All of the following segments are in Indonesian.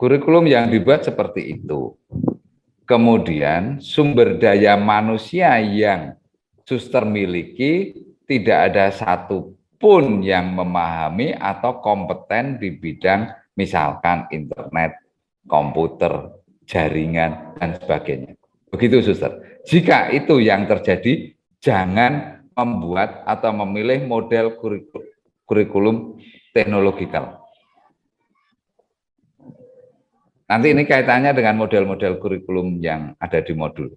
Kurikulum yang dibuat seperti itu. Kemudian sumber daya manusia yang suster miliki tidak ada satupun yang memahami atau kompeten di bidang misalkan internet, komputer, jaringan, dan sebagainya. Begitu, suster. Jika itu yang terjadi, jangan membuat atau memilih model kurikulum teknologikal. Nanti ini kaitannya dengan model-model kurikulum yang ada di modul.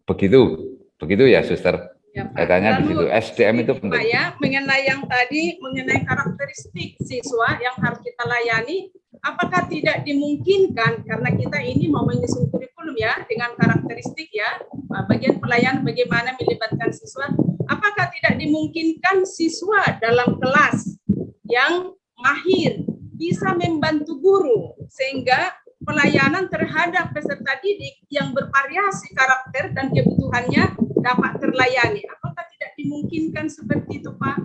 Begitu ya, suster. Ya, Pak. Kaitannya di situ. SDM itu penting. Pak, ya, mengenai yang tadi, mengenai karakteristik siswa yang harus kita layani, apakah tidak dimungkinkan karena kita ini mau menyusun kurikulum ya dengan karakteristik ya bagian pelayanan bagaimana melibatkan siswa, apakah tidak dimungkinkan siswa dalam kelas yang mahir bisa membantu guru sehingga pelayanan terhadap peserta didik yang bervariasi karakter dan kebutuhannya dapat terlayani. Apakah tidak dimungkinkan seperti itu, Pak?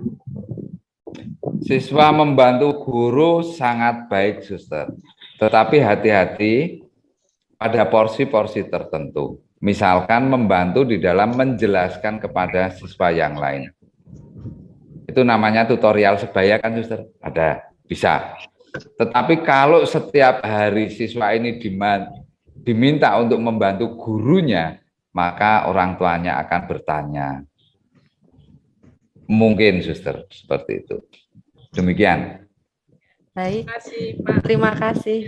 Siswa membantu guru sangat baik, suster. Tetapi hati-hati pada porsi-porsi tertentu. Misalkan membantu di dalam menjelaskan kepada siswa yang lain. Itu namanya tutorial sebaya kan, suster? Ada, bisa. Tetapi kalau setiap hari siswa ini diminta untuk membantu gurunya, maka orang tuanya akan bertanya. Mungkin, suster, seperti itu. Demikian. Baik, Terima kasih, Pak. terima kasih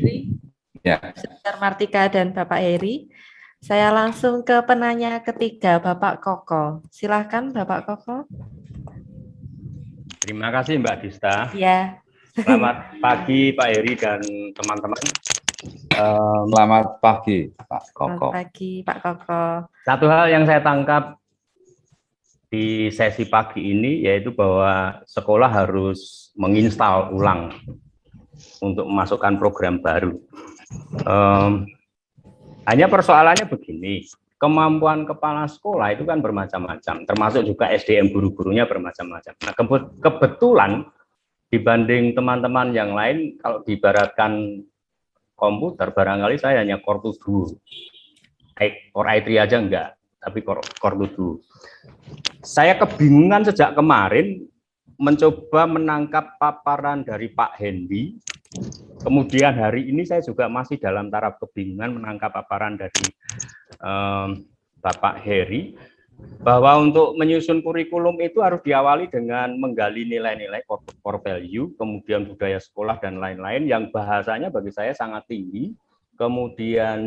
Ya. Suster Martika dan Bapak Heri. Saya langsung ke penanya ketiga, Bapak Koko. Silakan, Bapak Koko. Terima kasih, Mbak Dista. Ya. Selamat pagi, Pak Heri dan teman-teman. Selamat pagi, Pak Koko. Selamat pagi, Pak Koko. Satu hal yang saya tangkap di sesi pagi ini yaitu bahwa sekolah harus menginstal ulang untuk memasukkan program baru. Hanya persoalannya begini, kemampuan kepala sekolah itu kan bermacam-macam, termasuk juga SDM guru-gurunya bermacam-macam. Nah, kebetulan dibanding teman-teman yang lain, kalau diibaratkan komputer, barangkali saya hanya core to do. Core i3 aja enggak, tapi core to do. Saya kebingungan sejak kemarin mencoba menangkap paparan dari Pak Hendy. Kemudian hari ini saya juga masih dalam taraf kebingungan menangkap paparan dari Bapak Heri, bahwa untuk menyusun kurikulum itu harus diawali dengan menggali nilai-nilai core value, kemudian budaya sekolah dan lain-lain yang bahasanya bagi saya sangat tinggi, kemudian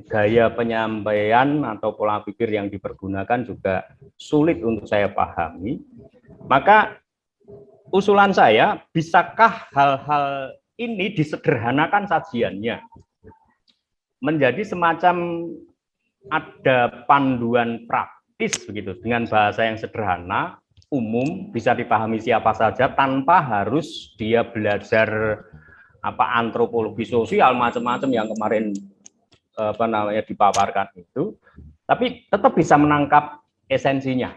gaya penyampaian atau pola pikir yang dipergunakan juga sulit untuk saya pahami. Maka usulan saya, bisakah hal-hal ini disederhanakan sajiannya menjadi semacam ada panduan praktis begitu dengan bahasa yang sederhana, umum, bisa dipahami siapa saja tanpa harus dia belajar antropologi sosial macam-macam yang kemarin dipaparkan itu, tapi tetap bisa menangkap esensinya.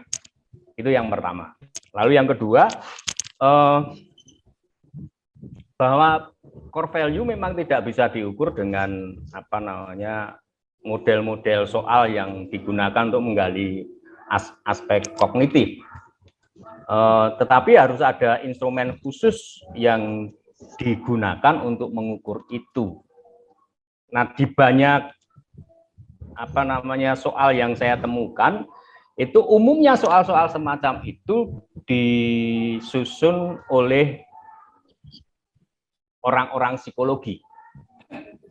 Itu yang pertama. Lalu yang kedua, bahwa core value memang tidak bisa diukur dengan model-model soal yang digunakan untuk menggali aspek kognitif. Tetapi harus ada instrumen khusus yang digunakan untuk mengukur itu. Nah, di banyak soal yang saya temukan, itu umumnya soal-soal semacam itu disusun oleh orang-orang psikologi.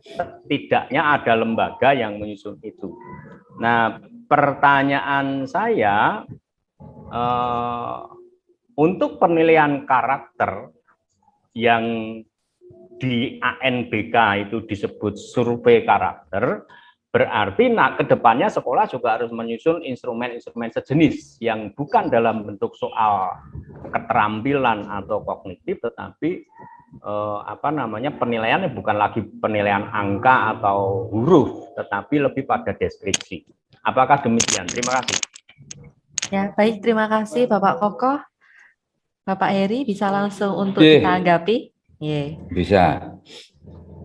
Setidaknya ada lembaga yang menyusun itu. Nah, pertanyaan saya, untuk penilaian karakter yang di ANBK itu disebut survei karakter, berarti kedepannya sekolah juga harus menyusun instrumen-instrumen sejenis yang bukan dalam bentuk soal keterampilan atau kognitif, tetapi penilaiannya bukan lagi penilaian angka atau huruf, tetapi lebih pada deskripsi. Apakah demikian? Terima kasih. Ya, baik, terima kasih Bapak Koko. Bapak Heri bisa langsung untuk ditanggapi? Bisa.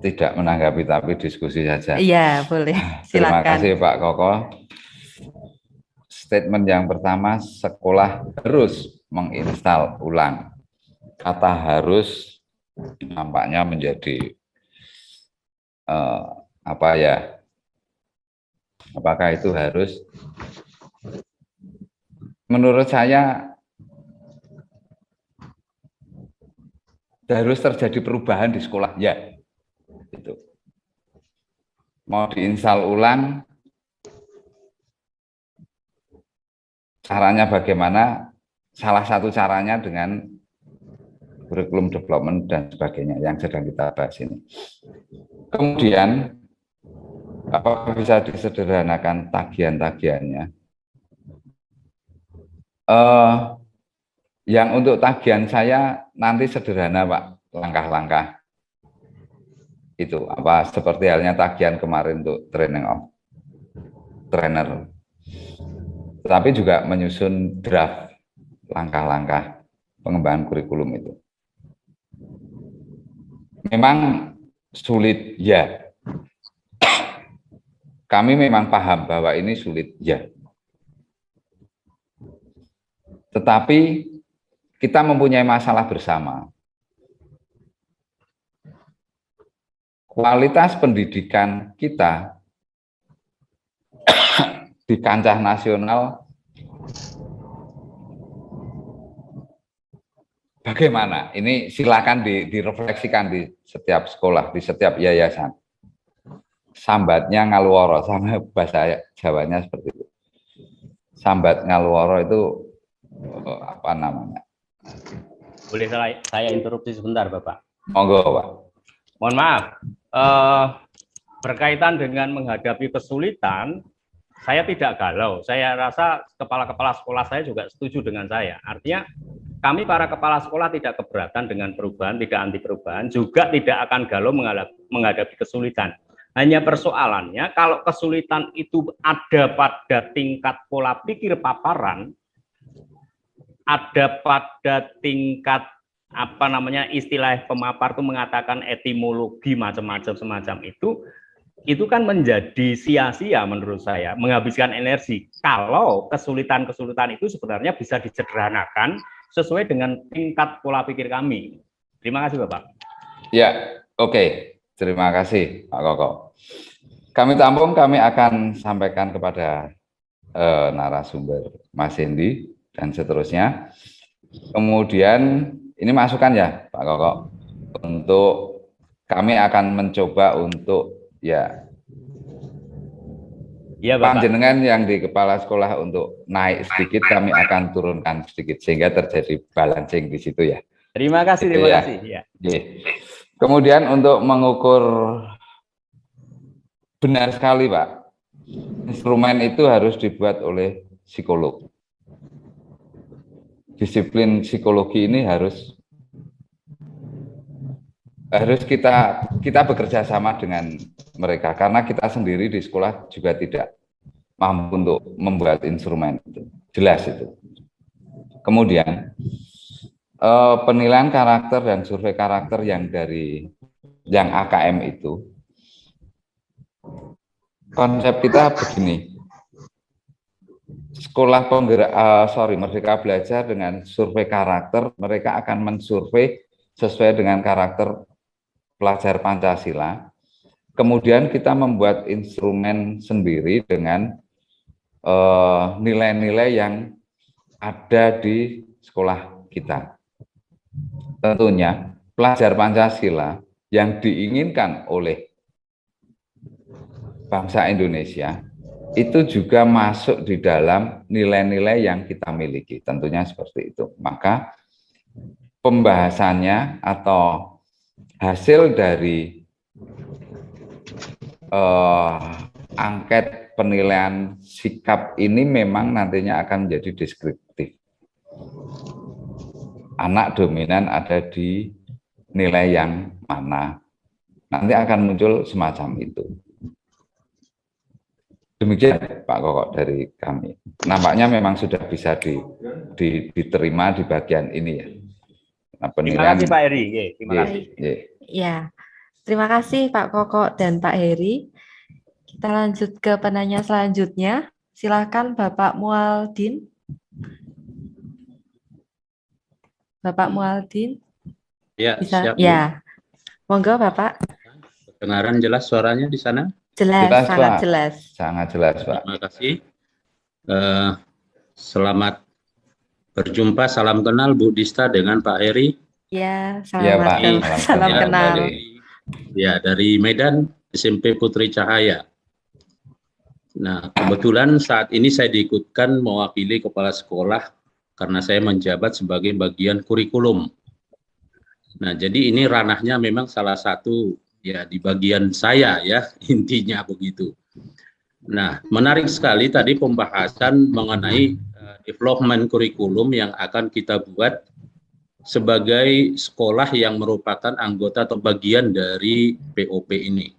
tidak menanggapi tapi diskusi saja. Iya, boleh. Terima Silakan. kasih Pak Koko. Statement yang pertama, sekolah harus menginstal ulang. Kata harus nampaknya menjadi apa ya? Apakah itu harus? Menurut saya harus terjadi perubahan di sekolah, ya. Itu. Mau diinstal ulang, caranya bagaimana? Salah satu caranya dengan kurikulum development dan sebagainya yang sedang kita bahas ini. Kemudian, apakah bisa disederhanakan tagihan-tagihannya? Yang untuk tagihan saya nanti sederhana, Pak, langkah-langkah. Itu apa seperti halnya tagihan kemarin untuk training of trainer. Tetapi juga menyusun draft langkah-langkah pengembangan kurikulum itu. Memang sulit, ya. Kami memang paham bahwa ini sulit, ya. Tetapi kita mempunyai masalah bersama. Kualitas pendidikan kita di kancah nasional bagaimana? Ini silakan direfleksikan di setiap sekolah, di setiap yayasan. Sambatnya ngaluworo, sama bahasa Jawanya seperti itu. Sambat ngaluworo itu apa namanya? Boleh saya interupsi sebentar, Bapak? Monggo, Pak. Mohon maaf, berkaitan dengan menghadapi kesulitan, saya tidak galau. Saya rasa kepala-kepala sekolah saya juga setuju dengan saya. Artinya kami para kepala sekolah tidak keberatan dengan perubahan, tidak anti perubahan, juga tidak akan galau menghadapi kesulitan. Hanya persoalannya kalau kesulitan itu ada pada tingkat pola pikir paparan, ada pada tingkat apa namanya istilah pemapar itu mengatakan etimologi macam-macam semacam itu kan menjadi sia-sia menurut saya, menghabiskan energi. Kalau kesulitan-kesulitan itu sebenarnya bisa disederhanakan sesuai dengan tingkat pola pikir kami. Terima kasih Bapak. Ya, oke. Terima kasih Pak Koko. Kami tampung, kami akan sampaikan kepada narasumber Mas Hendy dan seterusnya. Kemudian ini masukan ya Pak Koko, untuk kami akan mencoba untuk ya panjenengan yang di kepala sekolah untuk naik sedikit, kami akan turunkan sedikit sehingga terjadi balancing di situ ya. Terima kasih, terima kasih. Ya. Kemudian untuk mengukur, benar sekali Pak, instrumen itu harus dibuat oleh psikolog. Disiplin psikologi ini harus kita bekerja sama dengan mereka, karena kita sendiri di sekolah juga tidak mampu untuk membuat instrumen itu. Jelas itu. Kemudian penilaian karakter dan survei karakter yang AKM itu, konsep kita begini. Sekolah Merdeka Belajar dengan survei karakter, mereka akan mensurvei sesuai dengan karakter pelajar Pancasila. Kemudian kita membuat instrumen sendiri dengan nilai-nilai yang ada di sekolah kita. Tentunya pelajar Pancasila yang diinginkan oleh bangsa Indonesia itu juga masuk di dalam nilai-nilai yang kita miliki, tentunya seperti itu. Maka pembahasannya atau hasil dari angket penilaian sikap ini memang nantinya akan menjadi deskriptif. Anak dominan ada di nilai yang mana, nanti akan muncul semacam itu. Demikian Pak Koko dari kami. Nampaknya memang sudah bisa diterima di bagian ini ya. Nah, penilaian. Terima kasih Pak Eri. Terima kasih. Ya, Terima kasih Pak Koko dan Pak Heri. Kita lanjut ke penanya selanjutnya. Silakan Bapak Mualdin. Bapak Mualdin. Ya, Bisa? siap, Bu. Ya. Monggo Bapak. Kedengaran jelas suaranya di sana? Jelas, Jelas, sangat Pak. jelas. Sangat jelas, Pak. Terima kasih. Selamat berjumpa, salam kenal Bu Dista dengan Pak Heri. Ya, Iya, selamat Pak. salam Ya, kenal. dari Medan, SMP Putri Cahaya. Nah, kebetulan saat ini saya diikutkan mewakili kepala sekolah karena saya menjabat sebagai bagian kurikulum. Nah, jadi ini ranahnya memang salah satu ya di bagian saya ya, intinya begitu. Nah, menarik sekali tadi pembahasan mengenai development kurikulum yang akan kita buat sebagai sekolah yang merupakan anggota atau bagian dari POP ini.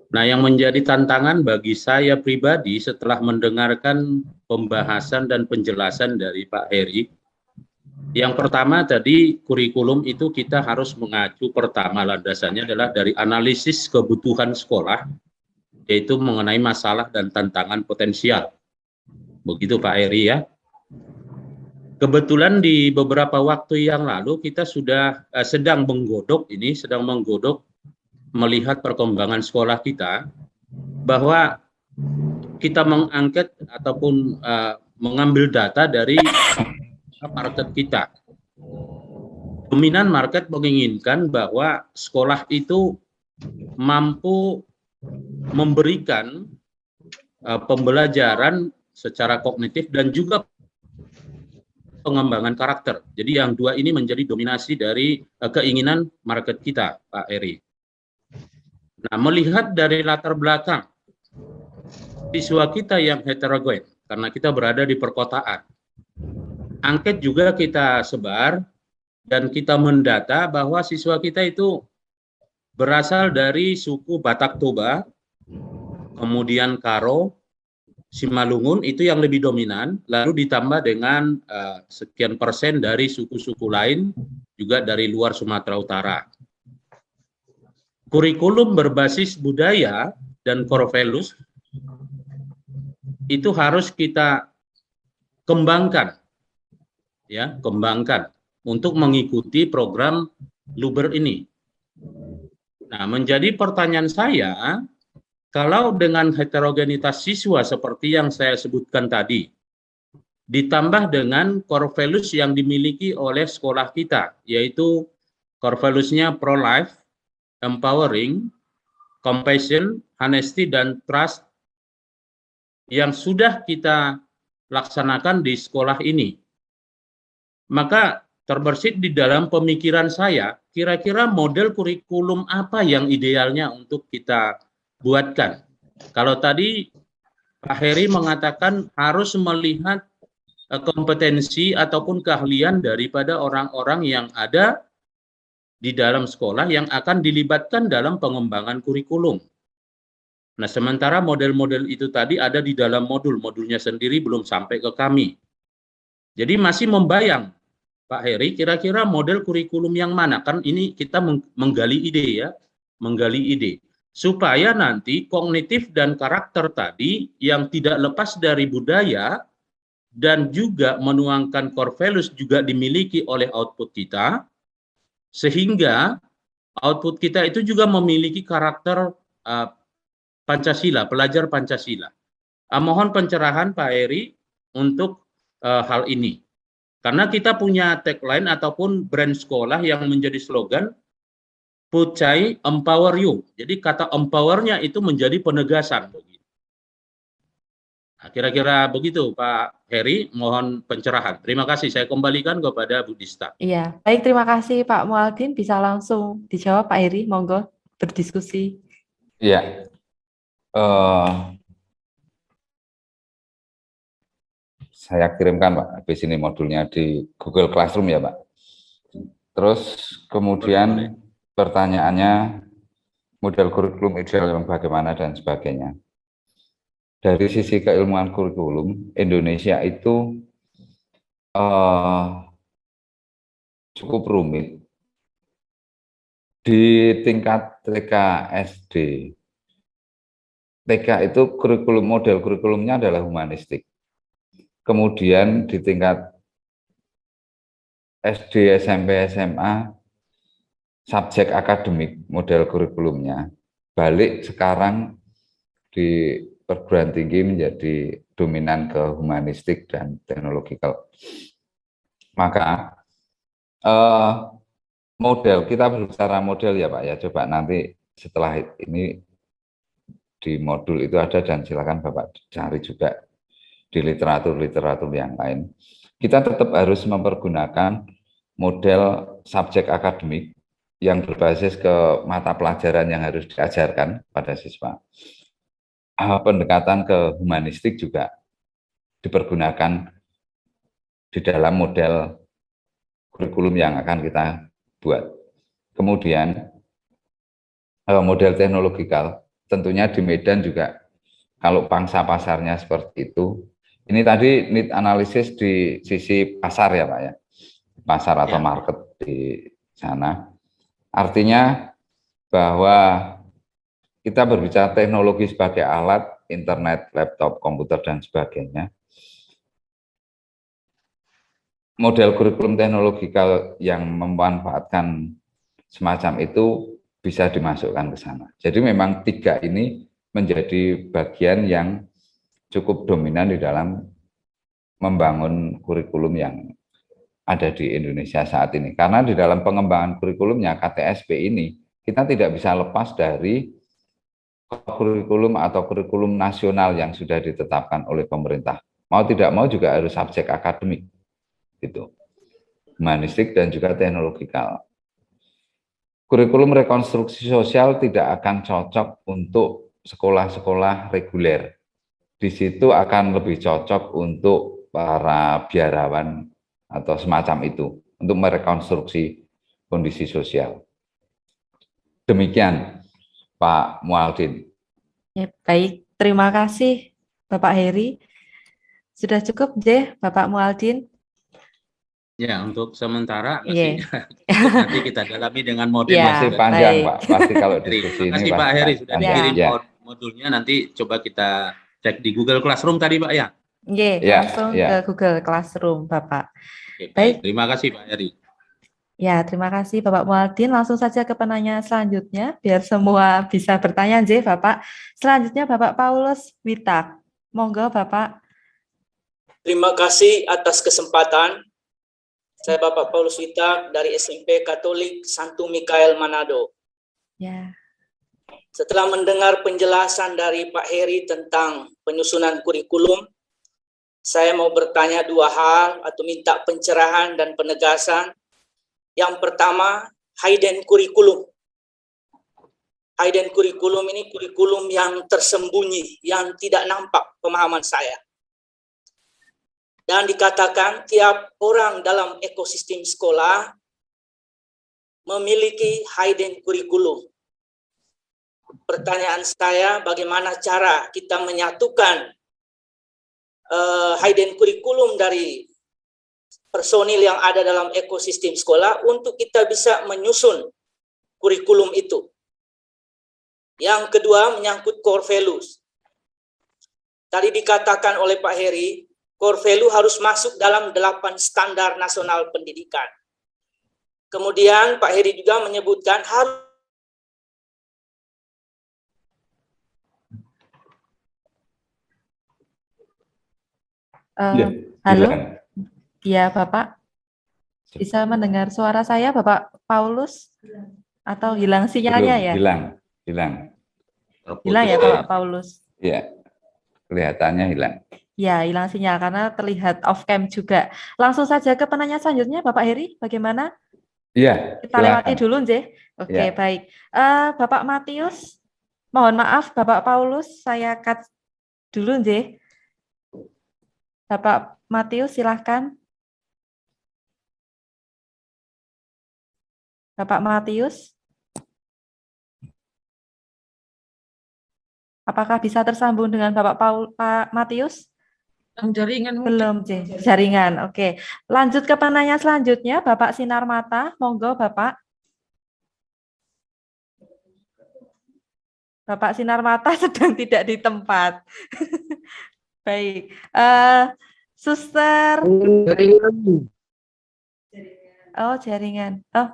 Nah, yang menjadi tantangan bagi saya pribadi setelah mendengarkan pembahasan dan penjelasan dari Pak Heri, yang pertama tadi kurikulum itu kita harus mengacu pertama landasannya adalah dari analisis kebutuhan sekolah, yaitu mengenai masalah dan tantangan potensial. Begitu Pak Heri ya. Kebetulan di beberapa waktu yang lalu kita sudah sedang menggodok melihat perkembangan sekolah kita, bahwa kita mengangkat ataupun mengambil data dari market kita. Dominan market menginginkan bahwa sekolah itu mampu memberikan pembelajaran secara kognitif dan juga pengembangan karakter. Jadi yang dua ini menjadi dominasi dari keinginan market kita, Pak Eri. Nah, melihat dari latar belakang siswa kita yang heterogen, karena kita berada di perkotaan, angket juga kita sebar dan kita mendata bahwa siswa kita itu berasal dari suku Batak Toba, kemudian Karo, Simalungun itu yang lebih dominan, lalu ditambah dengan sekian persen dari suku-suku lain juga dari luar Sumatera Utara. Kurikulum berbasis budaya dan core values itu harus kita kembangkan, ya, kembangkan untuk mengikuti program Luber ini. Nah, menjadi pertanyaan saya, kalau dengan heterogenitas siswa seperti yang saya sebutkan tadi, ditambah dengan core values yang dimiliki oleh sekolah kita, yaitu core values-nya pro-life, empowering, compassion, honesty, dan trust yang sudah kita laksanakan di sekolah ini. Maka terbersit di dalam pemikiran saya, kira-kira model kurikulum apa yang idealnya untuk kita buatkan. Kalau tadi Pak Heri mengatakan harus melihat kompetensi ataupun keahlian daripada orang-orang yang ada di dalam sekolah yang akan dilibatkan dalam pengembangan kurikulum. Nah, sementara model-model itu tadi ada di dalam modulnya sendiri belum sampai ke kami. Jadi masih membayang, Pak Heri, kira-kira model kurikulum yang mana? Kan ini kita menggali ide ya, menggali ide. Supaya nanti kognitif dan karakter tadi yang tidak lepas dari budaya dan juga menuangkan core values juga dimiliki oleh output kita, sehingga output kita itu juga memiliki karakter Pancasila, pelajar Pancasila. Mohon pencerahan Pak Heri untuk hal ini. Karena kita punya tagline ataupun brand sekolah yang menjadi slogan Pucai Empower You. Jadi kata empower-nya itu menjadi penegasan. Nah, kira-kira begitu Pak Heri, mohon pencerahan. Terima kasih, saya kembalikan kepada Bu Dista. Iya, baik, terima kasih Pak Mualdin. Bisa langsung dijawab Pak Heri, monggo berdiskusi. Iya. Saya kirimkan Pak, habis ini modulnya di Google Classroom ya Pak. Terus kemudian pertanyaannya model kurikulum ideal yang bagaimana dan sebagainya. Dari sisi keilmuan kurikulum, Indonesia itu cukup rumit Di tingkat TK SD, TK itu model kurikulumnya adalah humanistik. Kemudian di tingkat SD, SMP, SMA, subjek akademik model kurikulumnya. Balik sekarang di perguruan tinggi menjadi dominan ke humanistik dan teknologikal. Maka model, kita berbicara model ya Pak ya, coba nanti setelah ini di modul itu ada dan silakan Bapak cari juga di literatur-literatur yang lain. Kita tetap harus mempergunakan model subjek akademik yang berbasis ke mata pelajaran yang harus diajarkan pada siswa. Pendekatan ke humanistik juga dipergunakan di dalam model kurikulum yang akan kita buat. Kemudian model teknologikal, tentunya di Medan juga kalau pangsa pasarnya seperti itu. Ini tadi need analisis di sisi pasar ya Pak ya, pasar atau market di sana. Artinya bahwa kita berbicara teknologi sebagai alat, internet, laptop, komputer, dan sebagainya. Model kurikulum teknologikal yang memanfaatkan semacam itu bisa dimasukkan ke sana. Jadi memang 3 ini menjadi bagian yang cukup dominan di dalam membangun kurikulum yang ada di Indonesia saat ini. Karena di dalam pengembangan kurikulumnya KTSP ini, kita tidak bisa lepas dari kurikulum atau kurikulum nasional yang sudah ditetapkan oleh pemerintah. Mau tidak mau juga harus subjek akademik, gitu, humanistik dan juga teknologikal. Kurikulum rekonstruksi sosial tidak akan cocok untuk sekolah-sekolah reguler. Di situ akan lebih cocok untuk para biarawan atau semacam itu, untuk merekonstruksi kondisi sosial. Demikian Pak Mualdin. Ya, baik, terima kasih Bapak Heri. Sudah cukup, J, Bapak Mualdin? Ya, untuk sementara nanti kita dalami dengan model masih panjang, Pak. Pasti kalau diskusi ini. Terima kasih Pak Heri sudah dikirim modulnya. Nanti coba kita cek di Google Classroom tadi, Pak ya. Langsung ke Google Classroom, Bapak. Oke, baik. Terima kasih Pak Heri. Ya, terima kasih Bapak Mualdin. Langsung saja ke penanya selanjutnya, biar semua bisa bertanya, J, Bapak. Selanjutnya Bapak Paulus Witak. Monggo, Bapak. Terima kasih atas kesempatan. Saya Bapak Paulus Witak dari SMP Katolik Santo Mikael Manado. Ya. Setelah mendengar penjelasan dari Pak Heri tentang penyusunan kurikulum, saya mau bertanya 2 hal atau minta pencerahan dan penegasan. Yang pertama, hidden kurikulum. Hidden kurikulum ini kurikulum yang tersembunyi, yang tidak nampak pemahaman saya. Dan dikatakan tiap orang dalam ekosistem sekolah memiliki hidden kurikulum. Pertanyaan saya, bagaimana cara kita menyatukan hidden kurikulum dari personil yang ada dalam ekosistem sekolah untuk kita bisa menyusun kurikulum itu. Yang kedua, menyangkut core values. Tadi dikatakan oleh Pak Heri, core value harus masuk dalam 8 standar nasional pendidikan. Kemudian Pak Heri juga menyebutkan harus halo? Iya, Bapak. Bisa mendengar suara saya, Bapak Paulus? Atau hilang sinyalnya ya? Hilang. Hilang ya, Bapak Paulus? Iya, kelihatannya hilang. Ya, hilang sinyal karena terlihat off cam juga. Langsung saja ke penanya selanjutnya, Bapak Heri, bagaimana? Iya. Kita lewati dulu, J. Oke, baik. Bapak Matius, mohon maaf, Bapak Paulus, saya cut dulu, J. Bapak Matius, silahkan. Bapak Matius. Apakah bisa tersambung dengan Pak Matius? Jaringan belum, jaringan. Oke, lanjut ke penanya selanjutnya, Bapak Sinar Mata, monggo Bapak. Bapak Sinar Mata sedang tidak di tempat. Baik. Suster. Oh, jaringan. Oh,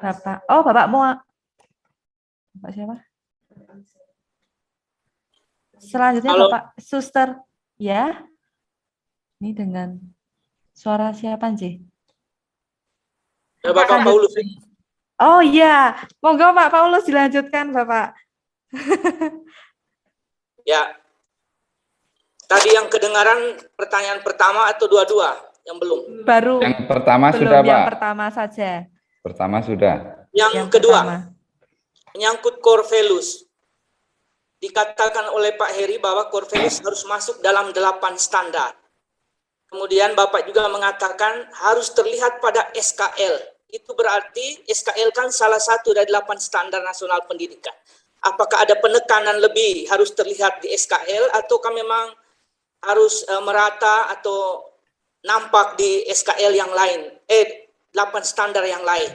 Bapak. Oh, Bapak mau. Bapak siapa? Selanjutnya Halo. Bapak Suster. Ya. Ini dengan suara siapa, Nji? Bapak Paulus. Oh iya, monggo Pak Paulus dilanjutkan, Bapak. Ya. Tadi yang kedengaran pertanyaan pertama atau dua-dua yang belum? Baru. Yang pertama belum, sudah, yang Pak. pertama saja. Pertama sudah. Yang kedua, pertama. menyangkut core values. Dikatakan oleh Pak Heri bahwa core values harus masuk dalam 8 standar. Kemudian Bapak juga mengatakan harus terlihat pada SKL. Itu berarti SKL kan salah satu dari 8 standar nasional pendidikan. Apakah ada penekanan lebih harus terlihat di SKL ataukah memang harus merata atau nampak di SKL yang lain, 8 standar yang lain.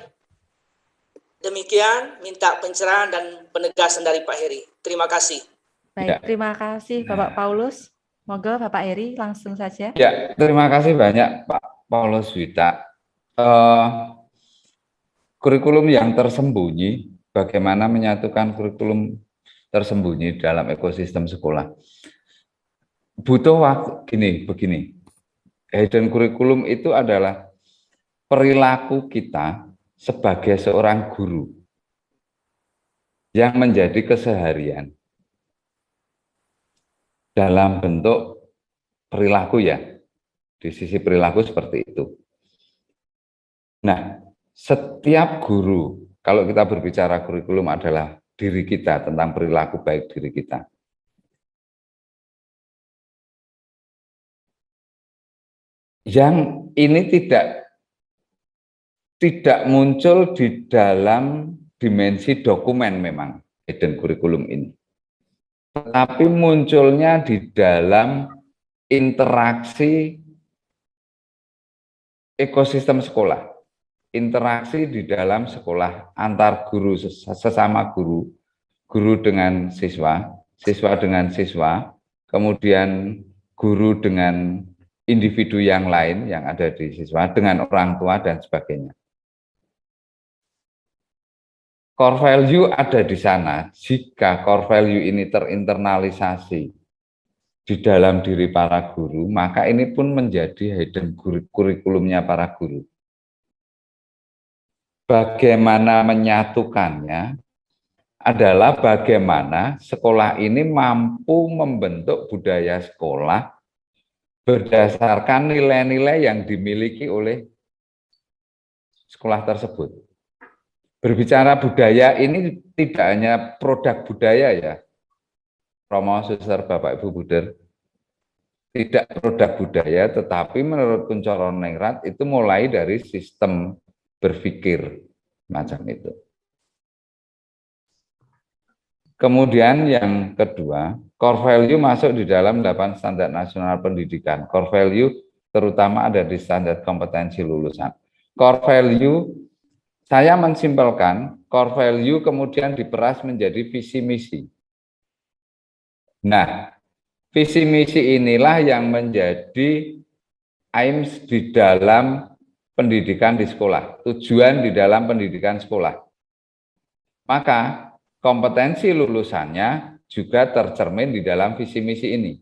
Demikian, minta pencerahan dan penegasan dari Pak Heri. Terima kasih. Baik, terima kasih Bapak Paulus. Monggo Bapak Heri langsung saja. Ya, terima kasih banyak Pak Paulus Wita. Kurikulum yang tersembunyi, bagaimana menyatukan kurikulum tersembunyi dalam ekosistem sekolah. Butuh waktu begini. Hidden kurikulum itu adalah perilaku kita sebagai seorang guru yang menjadi keseharian dalam bentuk perilaku ya. Di sisi perilaku seperti itu. Nah, setiap guru, kalau kita berbicara kurikulum adalah diri kita, tentang perilaku baik diri kita. Yang ini tidak muncul di dalam dimensi dokumen memang, hidden kurikulum ini. Tetapi munculnya di dalam interaksi ekosistem sekolah. Interaksi di dalam sekolah antar guru, sesama guru, guru dengan siswa, siswa dengan siswa, kemudian guru dengan individu yang lain yang ada di siswa, dengan orang tua dan sebagainya. Core value ada di sana. Jika core value ini terinternalisasi di dalam diri para guru, maka ini pun menjadi hidden kurikulumnya para guru. Bagaimana menyatukannya adalah bagaimana sekolah ini mampu membentuk budaya sekolah berdasarkan nilai-nilai yang dimiliki oleh sekolah tersebut. Berbicara budaya ini tidak hanya produk budaya ya, Romo, Suster, Bapak, Ibu, Buder. Tidak produk budaya, tetapi menurut Kuncoro Ningrat itu mulai dari sistem berpikir macam itu. Kemudian yang kedua, core value masuk di dalam 8 standar nasional pendidikan. Core value terutama ada di standar kompetensi lulusan. Core value, saya mensimpelkan, core value kemudian diperas menjadi visi misi. Nah, visi misi inilah yang menjadi aims di dalam pendidikan di sekolah, tujuan di dalam pendidikan sekolah. Maka kompetensi lulusannya juga tercermin di dalam visi misi ini.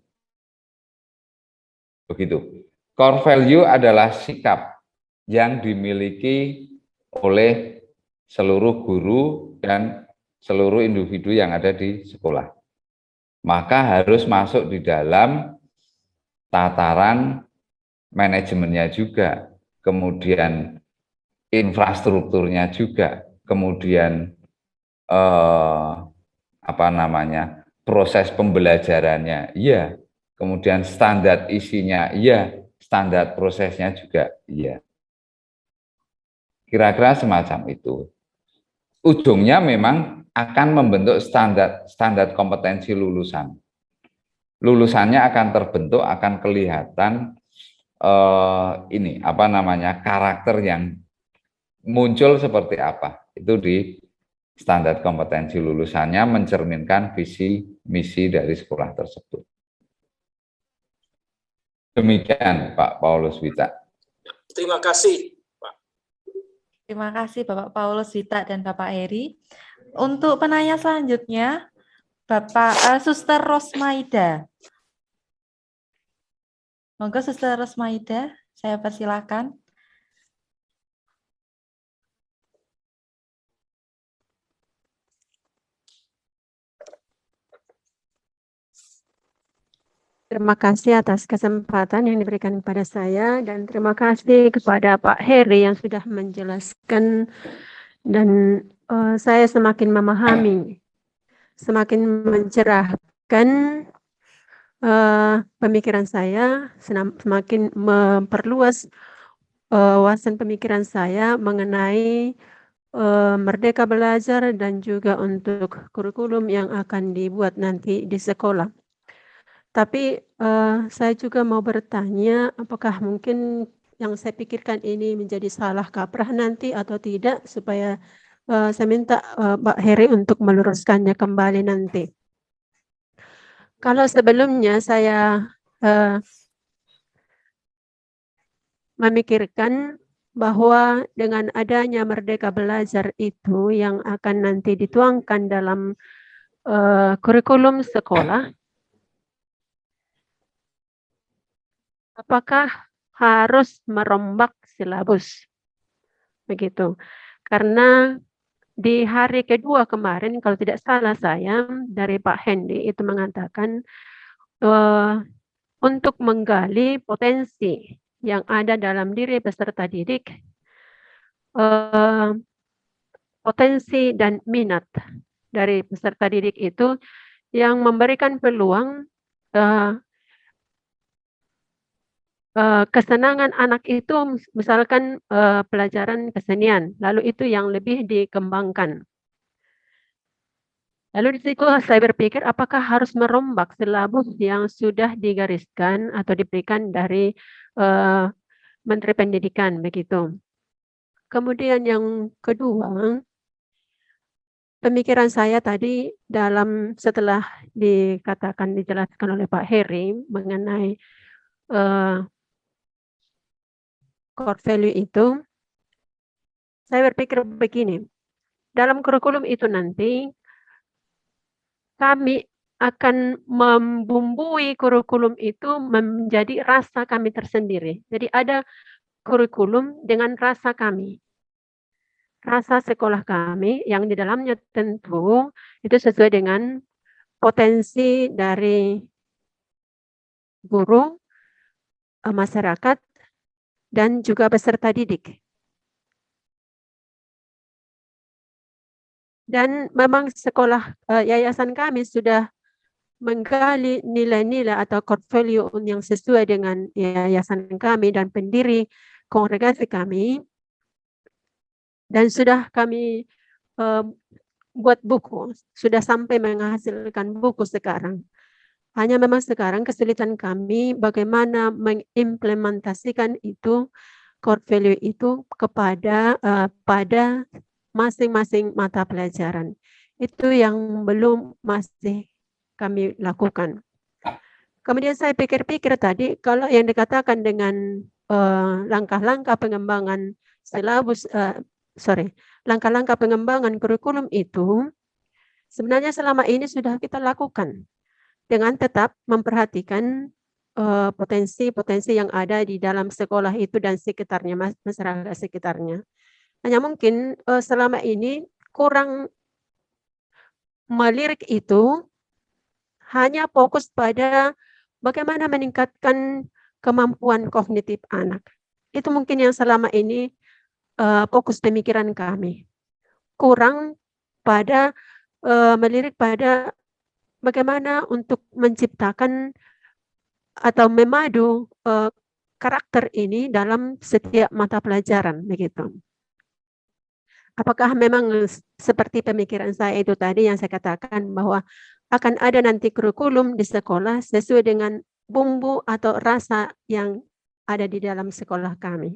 Begitu. Core value adalah sikap yang dimiliki oleh seluruh guru dan seluruh individu yang ada di sekolah. Maka harus masuk di dalam tataran manajemennya juga, kemudian infrastrukturnya juga, kemudian proses pembelajarannya, iya, kemudian standar isinya, iya, standar prosesnya juga, iya. Kira-kira semacam itu. Ujungnya memang akan membentuk standar kompetensi lulusan. Lulusannya akan terbentuk, akan kelihatan karakter yang muncul seperti apa. Itu di standar kompetensi lulusannya mencerminkan visi misi dari sekolah tersebut. Demikian Pak Paulus Wita. Terima kasih, Pak. Terima kasih Bapak Paulus Wita dan Bapak Heri. Untuk penanya selanjutnya, Bapak Suster Rosmaida. Monggo Suster Rosmaida, saya persilakan. Terima kasih atas kesempatan yang diberikan kepada saya dan terima kasih kepada Pak Heri yang sudah menjelaskan dan saya semakin memahami, semakin mencerahkan pemikiran saya, semakin memperluas wawasan pemikiran saya mengenai Merdeka Belajar dan juga untuk kurikulum yang akan dibuat nanti di sekolah. Tapi saya juga mau bertanya, apakah mungkin yang saya pikirkan ini menjadi salah kaprah nanti atau tidak, supaya saya minta Pak Heri untuk meluruskannya kembali nanti. Kalau sebelumnya saya memikirkan bahwa dengan adanya Merdeka Belajar itu yang akan nanti dituangkan dalam kurikulum sekolah, apakah harus merombak silabus? Begitu. Karena di hari kedua kemarin, kalau tidak salah saya, dari Pak Hendi itu mengatakan untuk menggali potensi yang ada dalam diri peserta didik, potensi dan minat dari peserta didik itu yang memberikan peluang kesenangan anak itu, misalkan pelajaran kesenian, lalu itu yang lebih dikembangkan. Lalu di situ saya berpikir apakah harus merombak silabus yang sudah digariskan atau diberikan dari Menteri Pendidikan, begitu. Kemudian yang kedua, pemikiran saya tadi setelah dijelaskan oleh Pak Heri mengenai core value itu, saya berpikir begini, dalam kurikulum itu nanti kami akan membumbui kurikulum itu menjadi rasa kami tersendiri. Jadi ada kurikulum dengan rasa kami. Rasa sekolah kami yang di dalamnya tentu itu sesuai dengan potensi dari guru, masyarakat, dan juga peserta didik. Dan memang sekolah yayasan kami sudah menggali nilai-nilai atau core value yang sesuai dengan yayasan kami dan pendiri kongregasi kami. Dan sudah kami buat buku, sudah sampai menghasilkan buku sekarang. Hanya memang sekarang kesulitan kami bagaimana mengimplementasikan itu, core value itu kepada pada masing-masing mata pelajaran. Itu yang belum masih kami lakukan. Kemudian saya pikir-pikir tadi, kalau yang dikatakan dengan langkah-langkah pengembangan silabus, langkah-langkah pengembangan kurikulum itu, sebenarnya selama ini sudah kita lakukan dengan tetap memperhatikan potensi-potensi yang ada di dalam sekolah itu dan sekitarnya, masyarakat sekitarnya. Hanya mungkin selama ini kurang melirik itu, hanya fokus pada bagaimana meningkatkan kemampuan kognitif anak. Itu mungkin yang selama ini fokus pemikiran kami. Kurang pada melirik pada bagaimana untuk menciptakan atau memadu karakter ini dalam setiap mata pelajaran, begitu. Apakah memang seperti pemikiran saya itu tadi yang saya katakan bahwa akan ada nanti kurikulum di sekolah sesuai dengan bumbu atau rasa yang ada di dalam sekolah kami.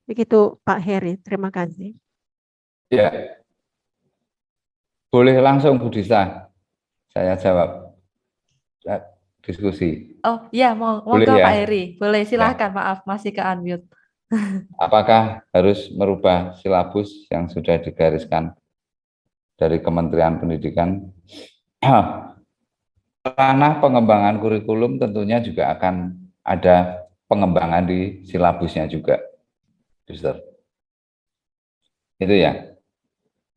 Begitu Pak Heri, terima kasih. Ya, Boleh langsung Bu Dista, saya jawab. Diskusi. Oh iya, Boleh monggo ya? Pak Heri. Boleh, Ya. silahkan. Maaf, masih ke unmute. Apakah harus merubah silabus yang sudah digariskan dari Kementerian Pendidikan? Ranah pengembangan kurikulum tentunya juga akan ada pengembangan di silabusnya juga, Suster. Itu ya,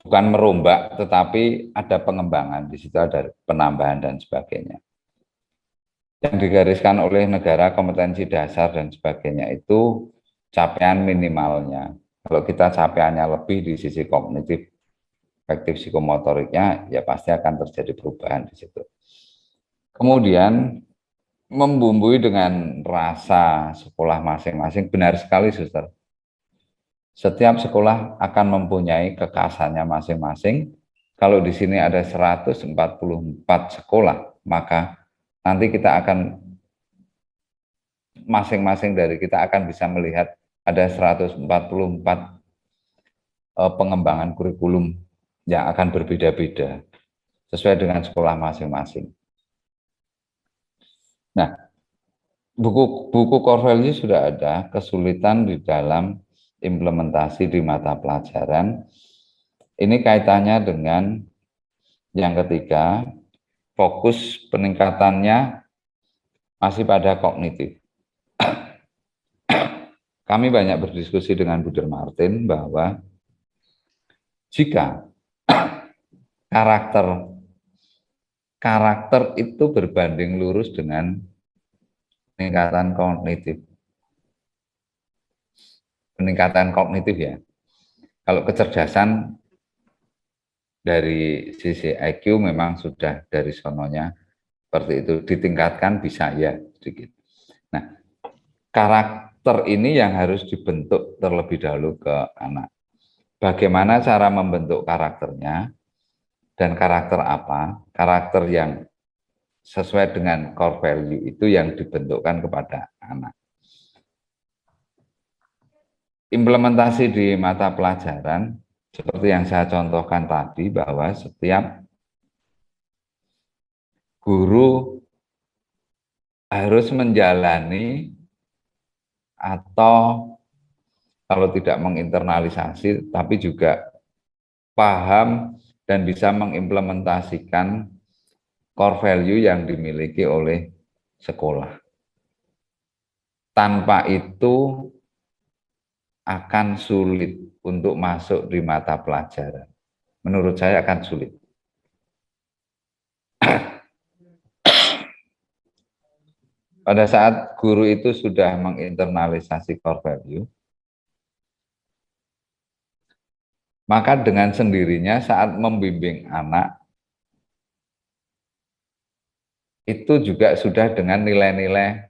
bukan merombak, tetapi ada pengembangan di situ, ada penambahan dan sebagainya. Yang digariskan oleh negara kompetensi dasar dan sebagainya itu capaian minimalnya. Kalau kita capaiannya lebih di sisi kognitif, efektif psikomotoriknya, ya pasti akan terjadi perubahan di situ. Kemudian membumbui dengan rasa sekolah masing-masing, benar sekali Suster. Setiap sekolah akan mempunyai kekhasannya masing-masing. Kalau di sini ada 144 sekolah, maka nanti kita akan masing-masing dari kita akan bisa melihat ada 144 pengembangan kurikulum yang akan berbeda-beda sesuai dengan sekolah masing-masing. Nah, buku core value sudah ada, kesulitan di dalam implementasi di mata pelajaran. Ini kaitannya dengan yang ketiga, fokus peningkatannya masih pada kognitif. Kami banyak berdiskusi dengan Bu Martin bahwa jika karakter itu berbanding lurus dengan peningkatan kognitif. Peningkatan kognitif ya. Kalau kecerdasan dari sisi IQ memang sudah dari sononya seperti itu, ditingkatkan bisa ya sedikit. Nah, karakter ini yang harus dibentuk terlebih dahulu ke anak. Bagaimana cara membentuk karakternya dan karakter apa? Karakter yang sesuai dengan core value itu yang dibentukkan kepada anak. Implementasi di mata pelajaran seperti yang saya contohkan tadi, bahwa setiap guru harus menjalani atau kalau tidak menginternalisasi, tapi juga paham dan bisa mengimplementasikan core value yang dimiliki oleh sekolah. Tanpa itu akan sulit untuk masuk di mata pelajaran. Menurut saya akan sulit. Pada saat guru itu sudah menginternalisasi core value, maka dengan sendirinya saat membimbing anak, itu juga sudah dengan nilai-nilai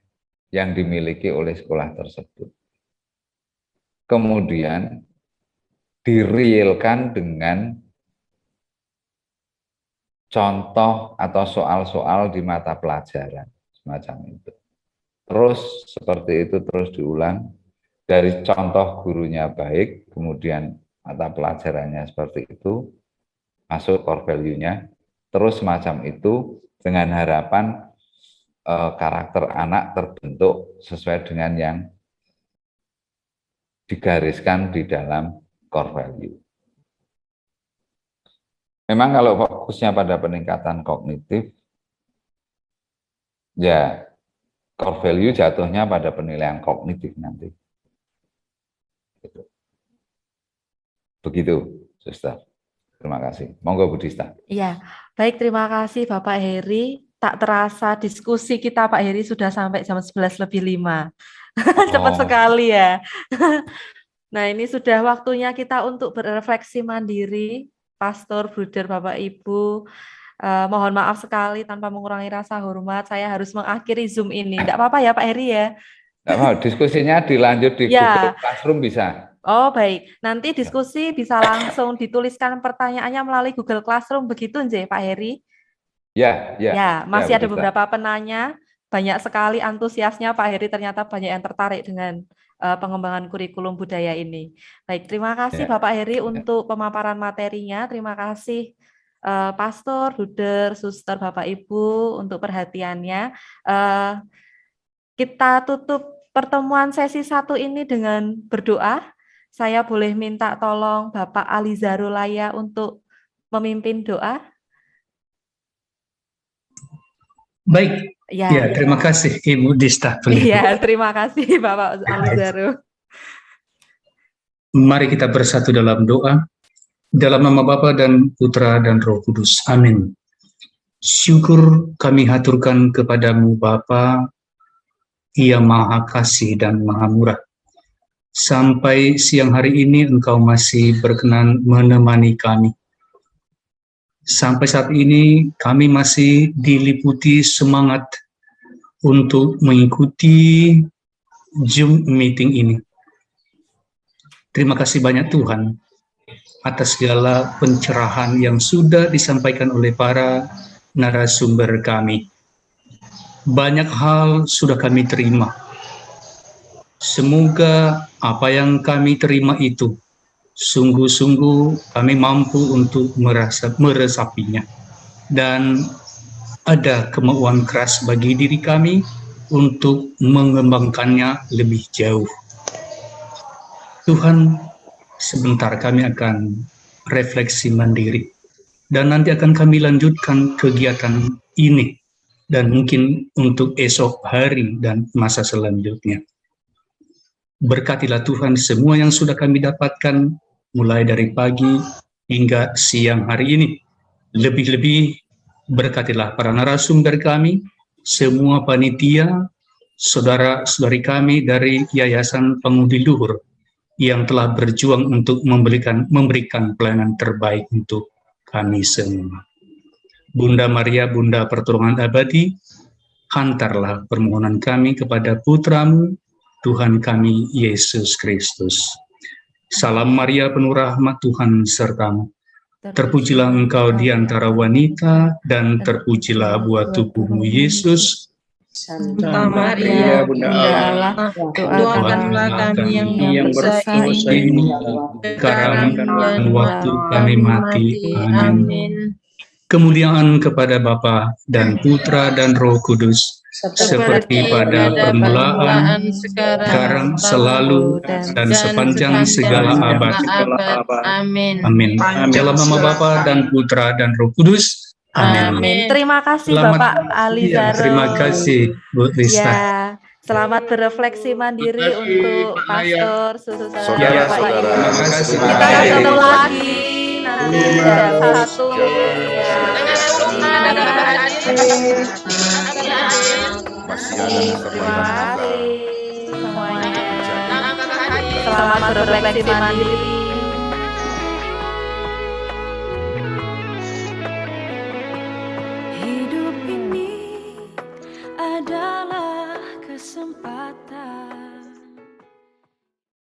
yang dimiliki oleh sekolah tersebut. Kemudian direalkan dengan contoh atau soal-soal di mata pelajaran, semacam itu. Terus seperti itu terus diulang, dari contoh gurunya baik, kemudian mata pelajarannya seperti itu, masuk core value-nya, terus semacam itu dengan harapan karakter anak terbentuk sesuai dengan yang digariskan di dalam core value. Memang kalau fokusnya pada peningkatan kognitif, ya core value jatuhnya pada penilaian kognitif nanti. Begitu, Suster. Terima kasih. Monggo Bu Dista. Iya, baik, terima kasih Bapak Heri. Tak terasa diskusi kita Pak Heri sudah sampai jam 11:05. Cepat sekali ya. Nah, ini sudah waktunya kita untuk berefleksi mandiri. Pastor, Bruder, Bapak Ibu, mohon maaf sekali tanpa mengurangi rasa hormat, saya harus mengakhiri Zoom ini. Tidak apa-apa ya Pak Heri ya? Tidak mau, diskusinya dilanjut di Google Classroom bisa. Oh baik, nanti diskusi bisa langsung dituliskan pertanyaannya melalui Google Classroom, begitu Nje Pak Heri? Ya, masih ada beberapa penanya, banyak sekali antusiasnya Pak Heri, ternyata banyak yang tertarik dengan pengembangan kurikulum budaya ini. Baik, terima kasih Bapak Heri untuk pemaparan materinya, terima kasih Pastor, Bruder, Suster, Bapak Ibu untuk perhatiannya. Kita tutup pertemuan sesi 1 ini dengan berdoa. Saya boleh minta tolong Bapak Alizarulaya untuk memimpin doa? Baik, ya terima kasih Ibu Dista. Iya, terima kasih Bapak Alizaru. Mari kita bersatu dalam doa. Dalam nama Bapa dan Putra dan Roh Kudus. Amin. Syukur kami haturkan kepadamu Bapa, Ia Maha Kasih dan Maha Murah. Sampai siang hari ini Engkau masih berkenan menemani kami. Sampai saat ini kami masih diliputi semangat untuk mengikuti Zoom meeting ini. Terima kasih banyak Tuhan atas segala pencerahan yang sudah disampaikan oleh para narasumber kami. Banyak hal sudah kami terima. Semoga apa yang kami terima itu sungguh-sungguh kami mampu untuk meresapinya. Dan ada kemauan keras bagi diri kami untuk mengembangkannya lebih jauh. Tuhan, sebentar kami akan refleksi mandiri dan nanti akan kami lanjutkan kegiatan ini dan mungkin untuk esok hari dan masa selanjutnya. Berkatilah Tuhan semua yang sudah kami dapatkan mulai dari pagi hingga siang hari ini. Lebih-lebih berkatilah para narasumber kami, semua panitia, saudara-saudari kami dari Yayasan Pengudi Luhur yang telah berjuang untuk memberikan pelayanan terbaik untuk kami semua. Bunda Maria, Bunda Pertolongan Abadi, hantarlah permohonan kami kepada Putramu, Tuhan kami, Yesus Kristus. Salam Maria, penuh rahmat Tuhan sertamu. Terpujilah engkau di antara wanita, dan terpujilah buah tubuhmu, Yesus. Santa Maria, Bunda Allah, doakanlah kami yang berdosa ini, sekarang dan waktu kami mati. Amin. Kemuliaan kepada Bapa dan Putra dan Roh Kudus, seperti pada permulaan, sekarang, selalu, dan sepanjang segala abad. Amin. Amin. Dalam nama Bapa dan Putra dan Roh Kudus. Amin. Terima kasih Bapak Alizaro. Terima kasih Bu Rista. Ya, selamat berefleksi mandiri untuk Pastor, Suster, Ya, Bapak Ibu. Terima kasih. Kita ketemu lagi nanti jam 1 ya. Terima kasih semuanya. Selamat berefleksi mandiri.